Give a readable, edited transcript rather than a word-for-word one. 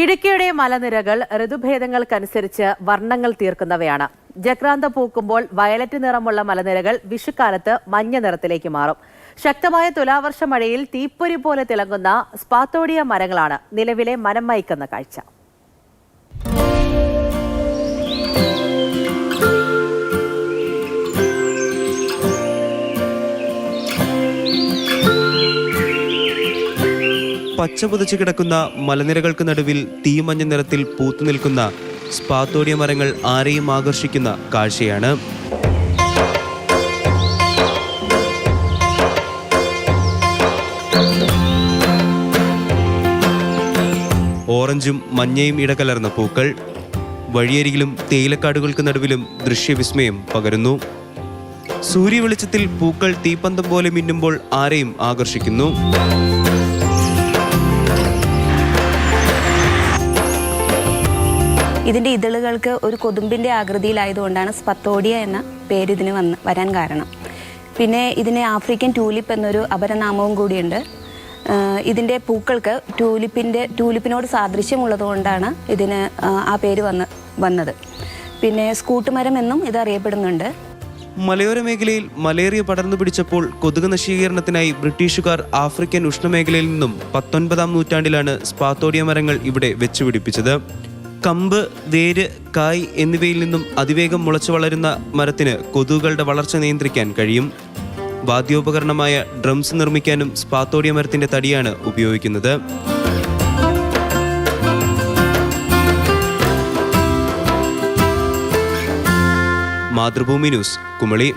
ഇടുക്കിയുടെ മലനിരകൾ ഋതുഭേദങ്ങൾക്കനുസരിച്ച് വർണ്ണങ്ങൾ തീർക്കുന്നവയാണ്. ജക്രാന്ത പൂക്കുമ്പോൾ വയലറ്റ് നിറമുള്ള മലനിരകൾ വിഷുക്കാലത്ത് മഞ്ഞ നിറത്തിലേക്ക് മാറും. ശക്തമായ തുലാവർഷ മഴയിൽ തീപ്പൊരി പോലെ തിളങ്ങുന്ന സ്പാത്തോഡിയ മരങ്ങളാണ് നിലവിലെ മനം മയക്കുന്ന കാഴ്ച. പച്ച പുതച്ചു കിടക്കുന്ന മലനിരകൾക്ക് നടുവിൽ തീമഞ്ഞ നിറത്തിൽ പൂത്തു നിൽക്കുന്ന സ്പാത്തോഡിയ മരങ്ങൾ ആരെയും ആകർഷിക്കുന്ന കാഴ്ചയാണ്. ഓറഞ്ചും മഞ്ഞയും ഇടകലർന്ന പൂക്കൾ വഴിയരികിലും തേയിലക്കാടുകൾക്ക് നടുവിലും ദൃശ്യവിസ്മയം പകരുന്നു. സൂര്യവെളിച്ചത്തിൽ പൂക്കൾ തീപ്പന്തം പോലെ മിന്നുമ്പോൾ ആരെയും ആകർഷിക്കുന്നു. ഇതിൻ്റെ ഇതളുകൾക്ക് ഒരു കൊതുമ്പിൻ്റെ ആകൃതിയിലായതുകൊണ്ടാണ് സ്പത്തോഡിയ എന്ന പേര് ഇതിന് വരാൻ കാരണം. പിന്നെ ഇതിന് ആഫ്രിക്കൻ ട്യൂലിപ്പ് എന്നൊരു അപരനാമവും കൂടിയുണ്ട്. ഇതിൻ്റെ പൂക്കൾക്ക് ട്യൂലിപ്പിനോട് സാദൃശ്യമുള്ളതുകൊണ്ടാണ് ഇതിന് ആ പേര് വന്നത്. പിന്നെ സ്കൂട്ടുമരം എന്നും ഇത് അറിയപ്പെടുന്നുണ്ട്. മലയോര മേഖലയിൽ മലേറിയ പടർന്നു പിടിച്ചപ്പോൾ കൊതുക് നശീകരണത്തിനായി ബ്രിട്ടീഷുകാർ ആഫ്രിക്കൻ ഉഷ്ണമേഖലയിൽ നിന്നും 19-ാം നൂറ്റാണ്ടിലാണ് സ്പാത്തോഡിയ മരങ്ങൾ ഇവിടെ വെച്ചുപിടിപ്പിച്ചത്. കമ്പ്, വേര്, കായ് എന്നിവയിൽ നിന്നും അതിവേഗം മുളച്ചു വളരുന്ന മരത്തിന് കൊതുകുകളുടെ വളർച്ച നിയന്ത്രിക്കാൻ കഴിയും. വാദ്യോപകരണമായ ഡ്രംസ് നിർമ്മിക്കാനും സ്പാത്തോഡിയ മരത്തിന്റെ തടിയാണ് ഉപയോഗിക്കുന്നത്. മാതൃഭൂമി ന്യൂസ്, കുമളി.